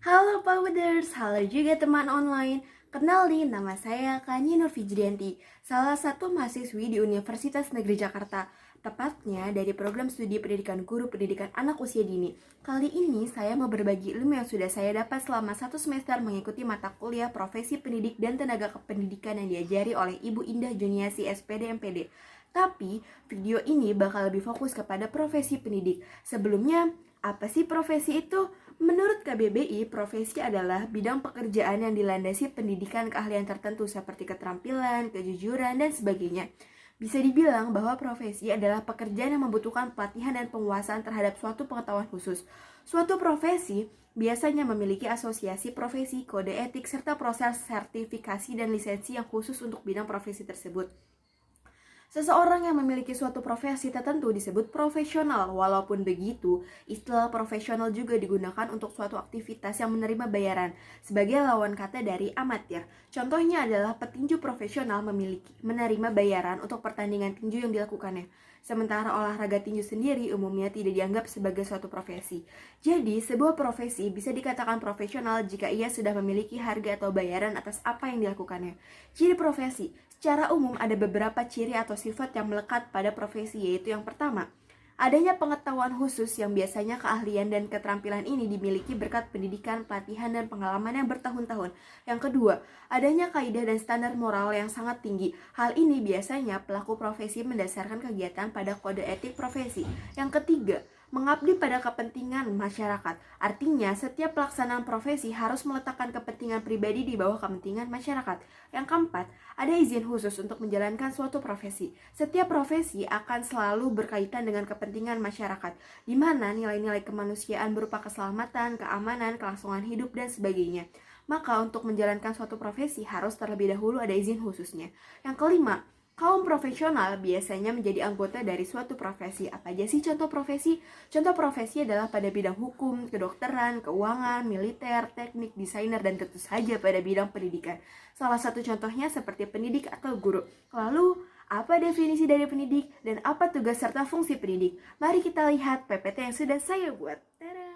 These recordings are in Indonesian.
Halo Powders, halo juga teman online. Kenalin, nama saya Kani Nur Fijrianti, salah satu mahasiswi di Universitas Negeri Jakarta, tepatnya dari program studi pendidikan guru pendidikan anak usia dini. Kali ini saya mau berbagi ilmu yang sudah saya dapat selama 1 semester mengikuti mata kuliah profesi pendidik dan tenaga kependidikan yang diajari oleh Ibu Indah Juniasi SPD MPD. Tapi video ini bakal lebih fokus kepada profesi pendidik. Sebelumnya, apa sih profesi itu? Menurut KBBI, profesi adalah bidang pekerjaan yang dilandasi pendidikan keahlian tertentu seperti keterampilan, kejujuran, dan sebagainya. Bisa dibilang bahwa profesi adalah pekerjaan yang membutuhkan pelatihan dan penguasaan terhadap suatu pengetahuan khusus. Suatu profesi biasanya memiliki asosiasi profesi, kode etik, serta proses sertifikasi dan lisensi yang khusus untuk bidang profesi tersebut. Seseorang yang memiliki suatu profesi tertentu disebut profesional. Walaupun begitu, istilah profesional juga digunakan untuk suatu aktivitas yang menerima bayaran sebagai lawan kata dari amatir. Contohnya adalah petinju profesional menerima bayaran untuk pertandingan tinju yang dilakukannya. Sementara olahraga tinju sendiri umumnya tidak dianggap sebagai suatu profesi. Jadi, sebuah profesi bisa dikatakan profesional jika ia sudah memiliki harga atau bayaran atas apa yang dilakukannya. Ciri profesi, secara umum ada beberapa ciri atau sifat yang melekat pada profesi, yaitu yang pertama, adanya pengetahuan khusus yang biasanya keahlian dan keterampilan ini dimiliki berkat pendidikan, pelatihan, dan pengalaman yang bertahun-tahun. Yang kedua, adanya kaidah dan standar moral yang sangat tinggi. Hal ini biasanya pelaku profesi mendasarkan kegiatan pada kode etik profesi. Yang ketiga, mengabdi pada kepentingan masyarakat. Artinya, setiap pelaksanaan profesi harus meletakkan kepentingan pribadi di bawah kepentingan masyarakat. Yang keempat, ada izin khusus untuk menjalankan suatu profesi. Setiap profesi akan selalu berkaitan dengan kepentingan masyarakat, di mana nilai-nilai kemanusiaan berupa keselamatan, keamanan, kelangsungan hidup, dan sebagainya. Maka untuk menjalankan suatu profesi harus terlebih dahulu ada izin khususnya. Yang kelima, kaum profesional biasanya menjadi anggota dari suatu profesi. Apa aja sih contoh profesi? Contoh profesi adalah pada bidang hukum, kedokteran, keuangan, militer, teknik, desainer, dan tentu saja pada bidang pendidikan. Salah satu contohnya seperti pendidik atau guru. Lalu, apa definisi dari pendidik dan apa tugas serta fungsi pendidik? Mari kita lihat PPT yang sudah saya buat. Tada!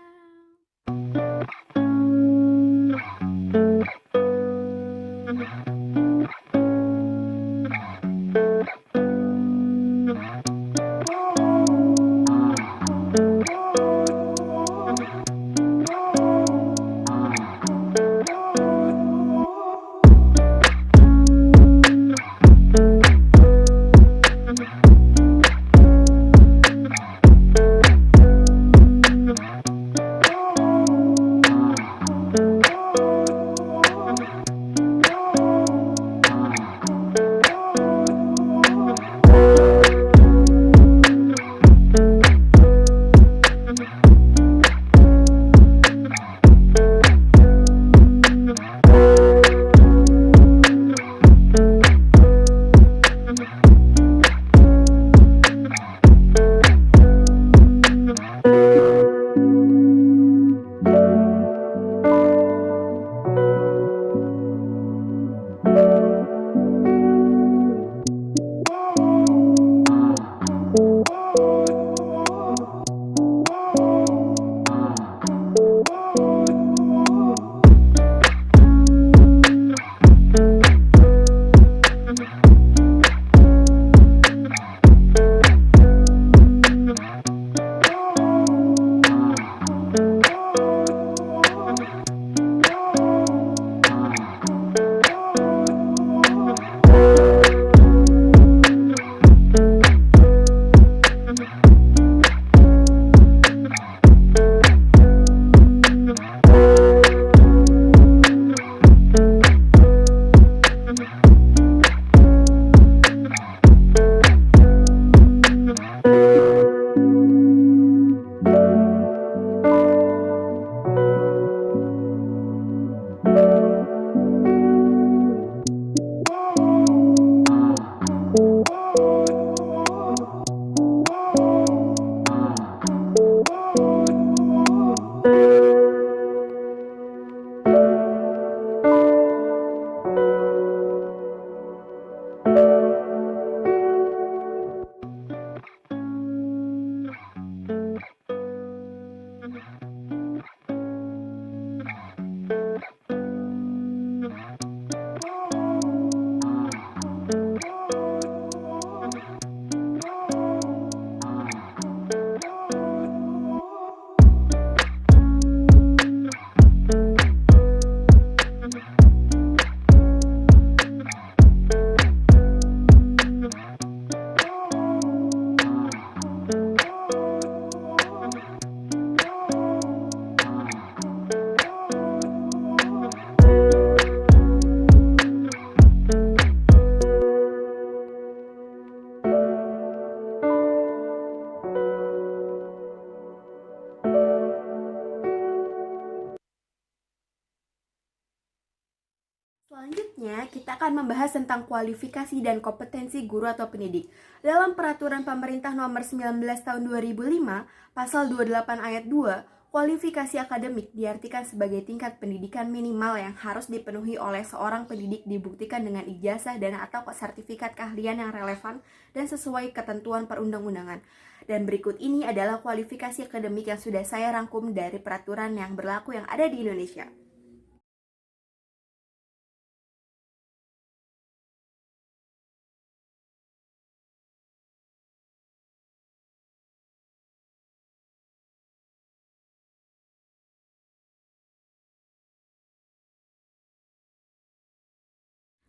Selanjutnya, kita akan membahas tentang kualifikasi dan kompetensi guru atau pendidik. Dalam Peraturan Pemerintah Nomor 19 Tahun 2005, Pasal 28 Ayat 2, kualifikasi akademik diartikan sebagai tingkat pendidikan minimal yang harus dipenuhi oleh seorang pendidik dibuktikan dengan ijazah dan atau sertifikat keahlian yang relevan dan sesuai ketentuan perundang-undangan. Dan berikut ini adalah kualifikasi akademik yang sudah saya rangkum dari peraturan yang berlaku yang ada di Indonesia.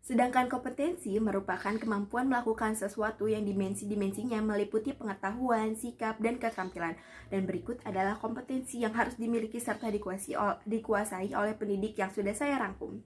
Sedangkan kompetensi merupakan kemampuan melakukan sesuatu yang dimensi-dimensinya meliputi pengetahuan, sikap, dan keterampilan. Dan berikut adalah kompetensi yang harus dimiliki serta dikuasai oleh pendidik yang sudah saya rangkum.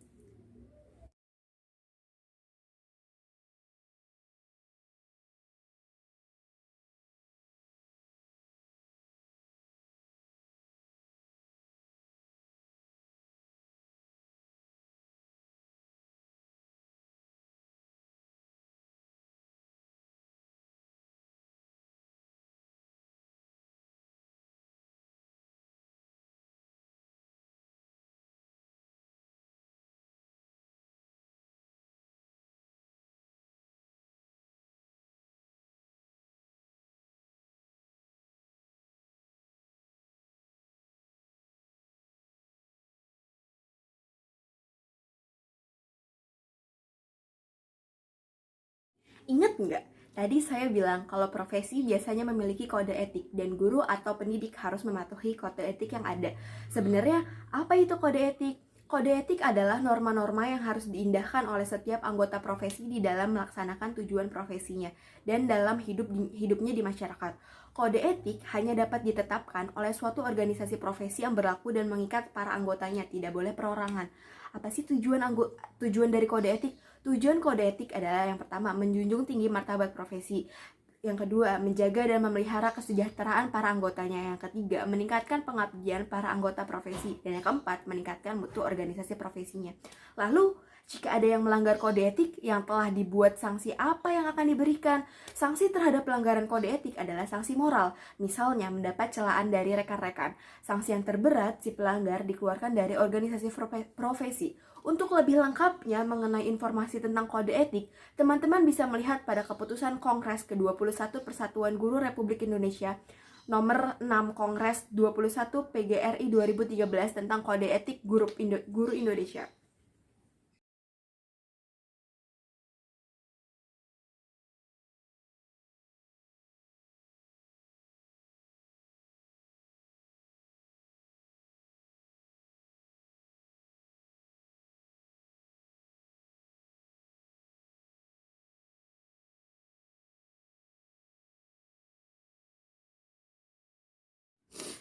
Ingat nggak? Tadi saya bilang kalau profesi biasanya memiliki kode etik dan guru atau pendidik harus mematuhi kode etik yang ada. Sebenarnya, apa itu kode etik? Kode etik adalah norma-norma yang harus diindahkan oleh setiap anggota profesi di dalam melaksanakan tujuan profesinya dan dalam hidupnya di masyarakat. Kode etik hanya dapat ditetapkan oleh suatu organisasi profesi yang berlaku dan mengikat para anggotanya, tidak boleh perorangan. Apa sih tujuan dari kode etik? Tujuan kode etik adalah yang pertama, menjunjung tinggi martabat profesi. Yang kedua, menjaga dan memelihara kesejahteraan para anggotanya. Yang ketiga, meningkatkan pengabdian para anggota profesi. Dan yang keempat, meningkatkan mutu organisasi profesinya. Lalu, jika ada yang melanggar kode etik yang telah dibuat, sanksi apa yang akan diberikan? Sanksi terhadap pelanggaran kode etik adalah sanksi moral. Misalnya, mendapat celaan dari rekan-rekan. Sanksi yang terberat, si pelanggar dikeluarkan dari organisasi profesi. Untuk lebih lengkapnya mengenai informasi tentang kode etik, teman-teman bisa melihat pada keputusan Kongres ke-21 Persatuan Guru Republik Indonesia Nomor 6 Kongres 21 PGRI 2013 tentang kode etik guru Indonesia.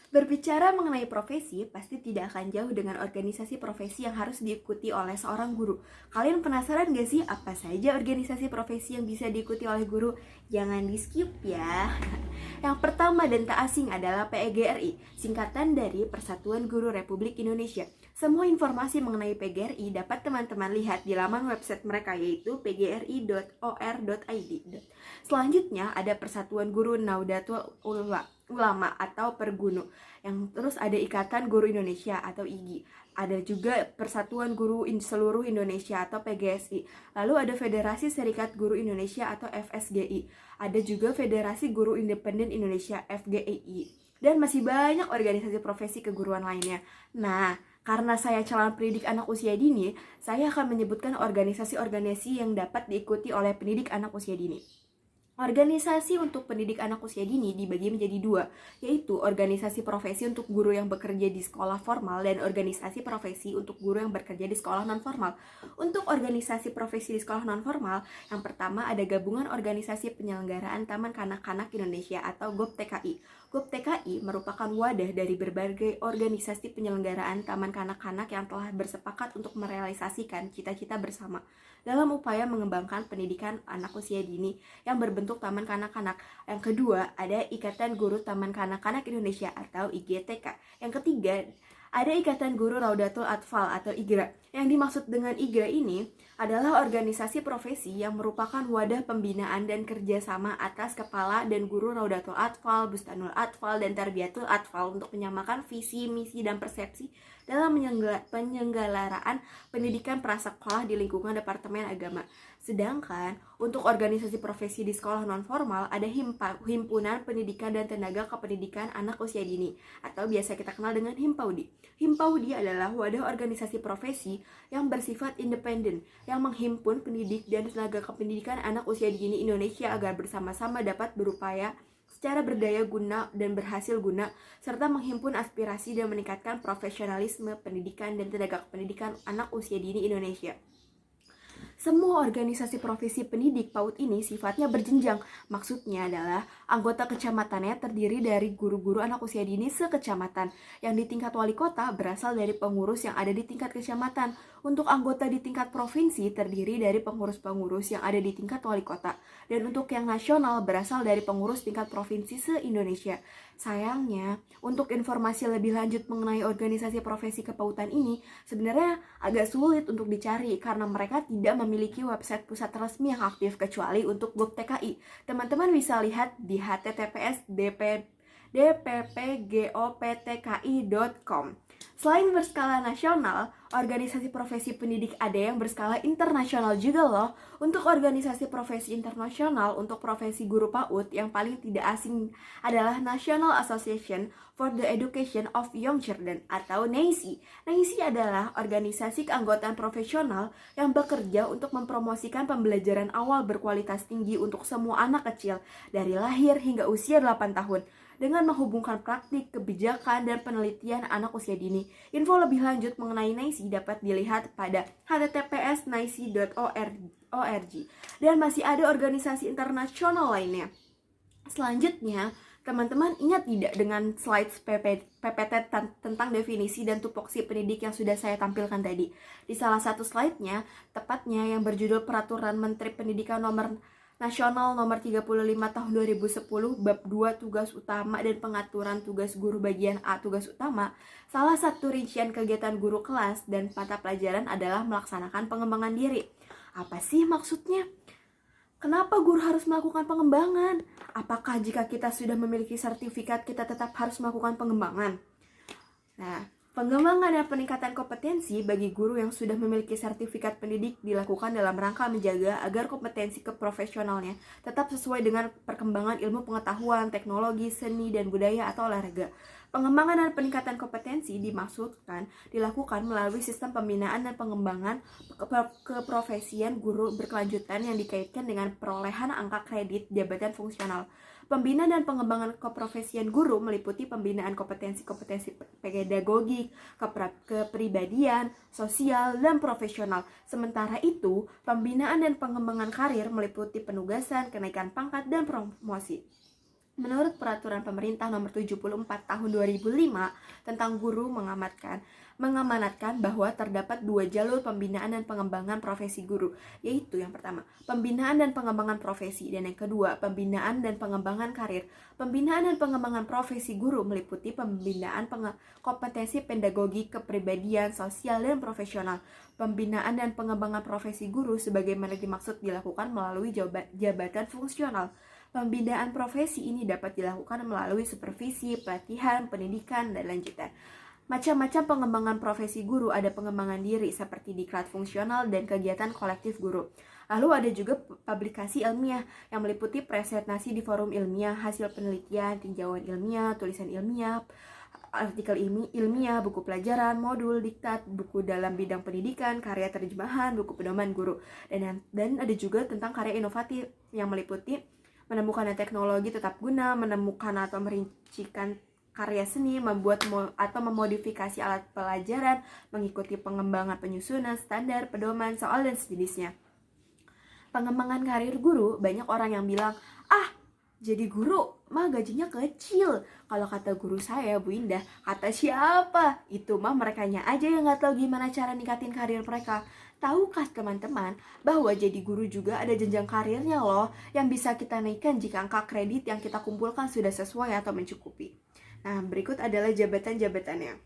Berbicara mengenai profesi, pasti tidak akan jauh dengan organisasi profesi yang harus diikuti oleh seorang guru. Kalian penasaran gak sih apa saja organisasi profesi yang bisa diikuti oleh guru? Jangan di-skip ya. Yang pertama dan tak asing adalah PGRI, singkatan dari Persatuan Guru Republik Indonesia. Semua informasi mengenai PGRI dapat teman-teman lihat di laman website mereka, yaitu pgri.or.id. Selanjutnya ada Persatuan Guru Nahdlatul Ulama atau Pergunu. Yang terus ada Ikatan Guru Indonesia atau IGI. Ada juga Persatuan Guru Seluruh Indonesia atau PGSI. Lalu ada Federasi Serikat Guru Indonesia atau FSGI. Ada juga Federasi Guru Independen Indonesia FGII. Dan masih banyak organisasi profesi keguruan lainnya. Nah, karena saya calon pendidik anak usia dini, saya akan menyebutkan organisasi-organisasi yang dapat diikuti oleh pendidik anak usia dini. Organisasi untuk pendidik anak usia dini dibagi menjadi dua, yaitu organisasi profesi untuk guru yang bekerja di sekolah formal dan organisasi profesi untuk guru yang bekerja di sekolah non-formal. Untuk organisasi profesi di sekolah non-formal, yang pertama ada Gabungan Organisasi Penyelenggaraan Taman Kanak-Kanak Indonesia atau GOPTKI. GOPTKI merupakan wadah dari berbagai organisasi penyelenggaraan taman kanak-kanak yang telah bersepakat untuk merealisasikan cita-cita bersama dalam upaya mengembangkan pendidikan anak usia dini yang berbentuk taman kanak-kanak. Yang kedua, ada Ikatan Guru Taman Kanak-Kanak Indonesia atau IGTK. Yang ketiga, Ada Ikatan Guru Raudatul Atfal atau IGRA. Yang dimaksud dengan IGRA ini adalah organisasi profesi yang merupakan wadah pembinaan dan kerjasama atas kepala dan guru Raudatul Atfal, Bustanul Atfal, dan Tarbiyatul Atfal untuk menyamakan visi, misi, dan persepsi dalam penyelenggaraan pendidikan prasekolah di lingkungan Departemen Agama. Sedangkan untuk organisasi profesi di sekolah non-formal ada Himpunan Pendidikan dan Tenaga Kependidikan Anak Usia Dini atau biasa kita kenal dengan Himpaudi. Himpaudi adalah wadah organisasi profesi yang bersifat independen yang menghimpun pendidik dan tenaga kependidikan anak usia dini Indonesia agar bersama-sama dapat berupaya secara berdaya guna dan berhasil guna, serta menghimpun aspirasi dan meningkatkan profesionalisme pendidikan dan tenaga kependidikan anak usia dini Indonesia. Semua organisasi profesi pendidik PAUD ini sifatnya berjenjang. Maksudnya adalah anggota kecamatannya terdiri dari guru-guru anak usia dini sekecamatan. Yang di tingkat wali kota berasal dari pengurus yang ada di tingkat kecamatan. Untuk anggota di tingkat provinsi terdiri dari pengurus-pengurus yang ada di tingkat wali kota. Dan untuk yang nasional berasal dari pengurus tingkat provinsi se-Indonesia. Sayangnya, untuk informasi lebih lanjut mengenai organisasi profesi kepautan ini sebenarnya agak sulit untuk dicari karena mereka tidak memiliki website pusat resmi yang aktif kecuali untuk Gov.tki. Teman-teman bisa lihat di https://dppgoptki.com. Selain berskala nasional, organisasi profesi pendidik ada yang berskala internasional juga loh. Untuk organisasi profesi internasional untuk profesi guru PAUD yang paling tidak asing adalah National Association for the Education of Young Children atau NAESI. NAESI adalah organisasi keanggotaan profesional yang bekerja untuk mempromosikan pembelajaran awal berkualitas tinggi untuk semua anak kecil dari lahir hingga usia 8 tahun. Dengan menghubungkan praktik, kebijakan, dan penelitian anak usia dini. Info lebih lanjut mengenai NAESI dapat dilihat pada https://naesi.org. Dan masih ada organisasi internasional lainnya. Selanjutnya, teman-teman ingat tidak dengan slides PPT tentang definisi dan tupoksi pendidik yang sudah saya tampilkan tadi? Di salah satu slide-nya, tepatnya yang berjudul Peraturan Menteri Pendidikan Nasional nomor 35 tahun 2010 bab 2 tugas utama dan pengaturan tugas guru bagian A tugas utama, salah satu rincian kegiatan guru kelas dan mata pelajaran adalah melaksanakan pengembangan diri. Apa sih maksudnya? Kenapa guru harus melakukan pengembangan? Apakah jika kita sudah memiliki sertifikat kita tetap harus melakukan pengembangan? Nah, pengembangan dan peningkatan kompetensi bagi guru yang sudah memiliki sertifikat pendidik dilakukan dalam rangka menjaga agar kompetensi keprofesionalnya tetap sesuai dengan perkembangan ilmu pengetahuan, teknologi, seni, dan budaya atau olahraga. Pengembangan dan peningkatan kompetensi dimaksudkan dilakukan melalui sistem pembinaan dan pengembangan keprofesian guru berkelanjutan yang dikaitkan dengan perolehan angka kredit jabatan fungsional. Pembinaan dan pengembangan keprofesian guru meliputi pembinaan kompetensi-kompetensi pedagogik, kepribadian, sosial, dan profesional. Sementara itu, pembinaan dan pengembangan karir meliputi penugasan, kenaikan pangkat, dan promosi. Menurut Peraturan Pemerintah Nomor 74 Tahun 2005 tentang guru mengamanatkan bahwa terdapat 2 jalur pembinaan dan pengembangan profesi guru, yaitu yang pertama, pembinaan dan pengembangan profesi, dan yang kedua, pembinaan dan pengembangan karir. Pembinaan dan pengembangan profesi guru meliputi pembinaan kompetensi pedagogi, kepribadian, sosial, dan profesional. Pembinaan dan pengembangan profesi guru sebagaimana dimaksud dilakukan melalui jabatan fungsional. Pembinaan profesi ini dapat dilakukan melalui supervisi, pelatihan, pendidikan, dan lanjutan. Macam-macam pengembangan profesi guru, ada pengembangan diri seperti diklat fungsional dan kegiatan kolektif guru. Lalu ada juga publikasi ilmiah yang meliputi presentasi di forum ilmiah, hasil penelitian, tinjauan ilmiah, tulisan ilmiah, artikel ilmiah, buku pelajaran, modul, diktat, buku dalam bidang pendidikan, karya terjemahan, buku pedoman guru. Dan ada juga tentang karya inovatif yang meliputi menemukan teknologi tetap guna, menemukan atau merincikan karya seni, membuat atau memodifikasi alat pelajaran, mengikuti pengembangan penyusunan, standar, pedoman, soal, dan sejenisnya. Pengembangan karir guru, banyak orang yang bilang, jadi guru mah gajinya kecil. Kalau kata guru saya, Bu Indah, kata siapa? Itu mah merekanya aja yang gak tahu gimana cara ningkatin karir mereka. Tahukah teman-teman bahwa jadi guru juga ada jenjang karirnya loh, yang bisa kita naikkan jika angka kredit yang kita kumpulkan sudah sesuai atau mencukupi. Nah, berikut adalah jabatan-jabatannya.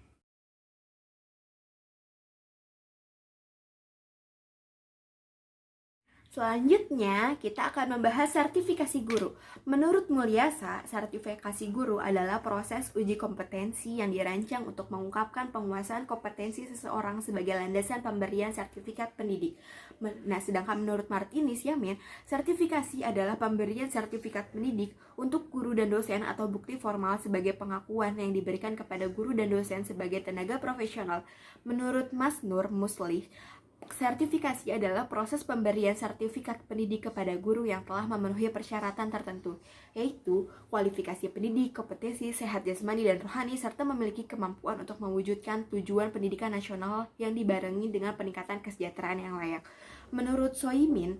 Selanjutnya, kita akan membahas sertifikasi guru. Menurut Mulyasa, sertifikasi guru adalah proses uji kompetensi yang dirancang untuk mengungkapkan penguasaan kompetensi seseorang sebagai landasan pemberian sertifikat pendidik. Nah, sedangkan menurut Martinus Yamin, sertifikasi adalah pemberian sertifikat pendidik untuk guru dan dosen atau bukti formal sebagai pengakuan yang diberikan kepada guru dan dosen sebagai tenaga profesional. Menurut Mas Nur Muslih, sertifikasi adalah proses pemberian sertifikat pendidik kepada guru yang telah memenuhi persyaratan tertentu, yaitu kualifikasi pendidik, kompetensi, sehat jasmani dan rohani, serta memiliki kemampuan untuk mewujudkan tujuan pendidikan nasional yang dibarengi dengan peningkatan kesejahteraan yang layak. Menurut Soimin,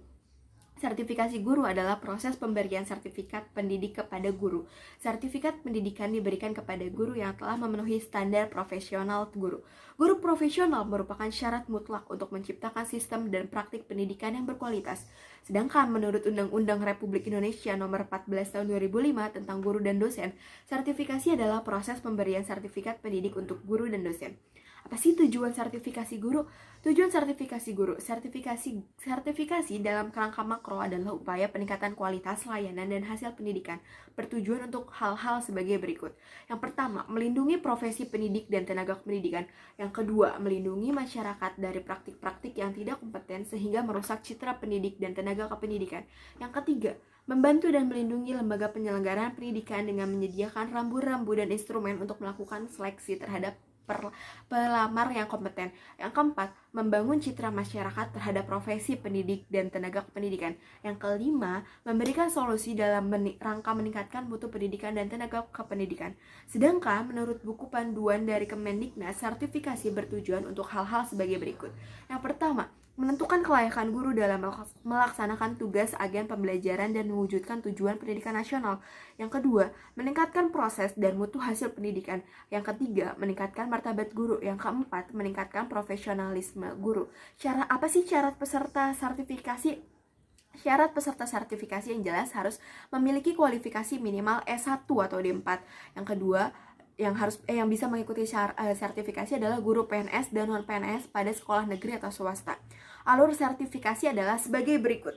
sertifikasi guru adalah proses pemberian sertifikat pendidik kepada guru. Sertifikat pendidikan diberikan kepada guru yang telah memenuhi standar profesional guru. Guru profesional merupakan syarat mutlak untuk menciptakan sistem dan praktik pendidikan yang berkualitas. Sedangkan menurut Undang-Undang Republik Indonesia Nomor 14 Tahun 2005 tentang guru dan dosen, sertifikasi adalah proses pemberian sertifikat pendidik untuk guru dan dosen. Apa sih tujuan sertifikasi guru? Tujuan sertifikasi guru, sertifikasi dalam kerangka makro adalah upaya peningkatan kualitas layanan dan hasil pendidikan, bertujuan untuk hal-hal sebagai berikut. Yang pertama, melindungi profesi pendidik dan tenaga pendidikan. Yang kedua, melindungi masyarakat dari praktik-praktik yang tidak kompeten sehingga merusak citra pendidik dan tenaga kependidikan. Yang ketiga, membantu dan melindungi lembaga penyelenggaraan pendidikan dengan menyediakan rambu-rambu dan instrumen untuk melakukan seleksi terhadap pelamar yang kompeten. Yang keempat, membangun citra masyarakat terhadap profesi pendidik dan tenaga pendidikan. Yang kelima, memberikan solusi dalam rangka meningkatkan mutu pendidikan dan tenaga kependidikan. Sedangkan menurut buku panduan dari Kemendiknas, sertifikasi bertujuan untuk hal-hal sebagai berikut. Yang pertama, menentukan kelayakan guru dalam melaksanakan tugas agen pembelajaran dan mewujudkan tujuan pendidikan nasional. Yang kedua, meningkatkan proses dan mutu hasil pendidikan. Yang ketiga, meningkatkan martabat guru. Yang keempat, meningkatkan profesionalisme guru. Apa sih syarat peserta sertifikasi? Syarat peserta sertifikasi yang jelas harus memiliki kualifikasi minimal S1 atau D4. Yang kedua, yang bisa mengikuti sertifikasi adalah guru PNS dan non PNS pada sekolah negeri atau swasta. Alur sertifikasi adalah sebagai berikut.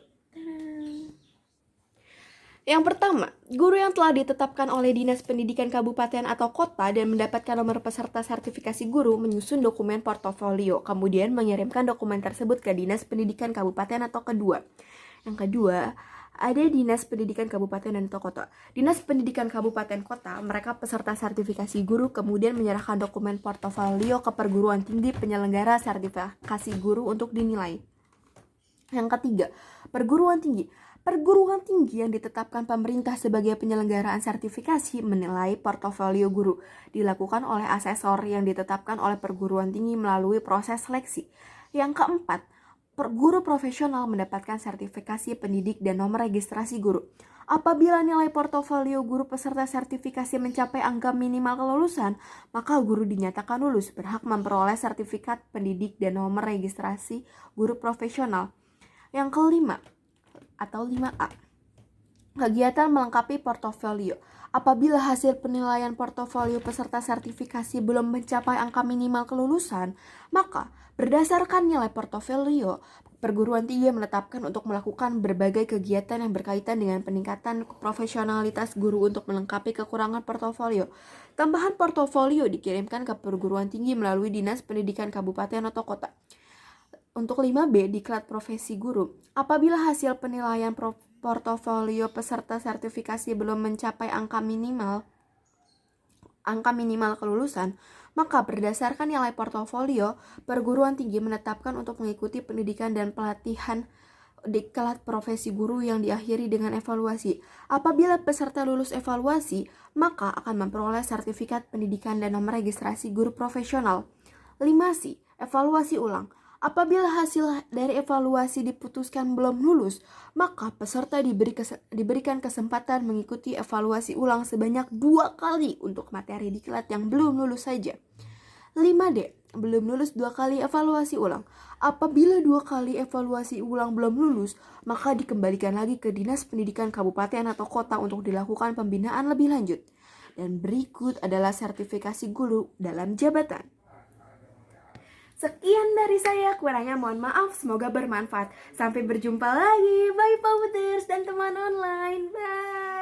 Yang pertama, guru yang telah ditetapkan oleh Dinas Pendidikan Kabupaten atau Kota dan mendapatkan nomor peserta sertifikasi guru menyusun dokumen portofolio, kemudian mengirimkan dokumen tersebut ke Dinas Pendidikan Kabupaten atau kedua. Yang kedua, ada Dinas Pendidikan Kabupaten dan atau Kota. Dinas Pendidikan Kabupaten Kota, mereka peserta sertifikasi guru kemudian menyerahkan dokumen portofolio ke perguruan tinggi penyelenggara sertifikasi guru untuk dinilai. Yang ketiga, perguruan tinggi. Perguruan tinggi yang ditetapkan pemerintah sebagai penyelenggaraan sertifikasi menilai portofolio guru. Dilakukan oleh asesor yang ditetapkan oleh perguruan tinggi melalui proses seleksi. Yang keempat, guru profesional mendapatkan sertifikasi pendidik dan nomor registrasi guru. Apabila nilai portofolio guru peserta sertifikasi mencapai angka minimal kelulusan, maka guru dinyatakan lulus berhak memperoleh sertifikat pendidik dan nomor registrasi guru profesional. Yang kelima, atau 5A, kegiatan melengkapi portofolio. Apabila hasil penilaian portofolio peserta sertifikasi belum mencapai angka minimal kelulusan, maka berdasarkan nilai portofolio, perguruan tinggi menetapkan untuk melakukan berbagai kegiatan yang berkaitan dengan peningkatan profesionalitas guru untuk melengkapi kekurangan portofolio. Tambahan portofolio dikirimkan ke perguruan tinggi melalui Dinas Pendidikan Kabupaten atau Kota. Untuk 5B, diklat profesi guru. Apabila hasil penilaian portofolio peserta sertifikasi belum mencapai angka minimal kelulusan, maka berdasarkan nilai portofolio, perguruan tinggi menetapkan untuk mengikuti pendidikan dan pelatihan diklat profesi guru yang diakhiri dengan evaluasi. Apabila peserta lulus evaluasi, maka akan memperoleh sertifikat pendidikan dan nomor registrasi guru profesional. 5C, evaluasi ulang. Apabila hasil dari evaluasi diputuskan belum lulus, maka peserta diberikan kesempatan mengikuti evaluasi ulang sebanyak 2 kali untuk materi diklat yang belum lulus saja. 5D, belum lulus 2 kali evaluasi ulang. Apabila 2 kali evaluasi ulang belum lulus, maka dikembalikan lagi ke Dinas Pendidikan Kabupaten atau Kota untuk dilakukan pembinaan lebih lanjut. Dan berikut adalah sertifikasi guru dalam jabatan. Sekian dari saya, kurangnya mohon maaf, semoga bermanfaat. Sampai berjumpa lagi, bye Pauters dan teman online, bye.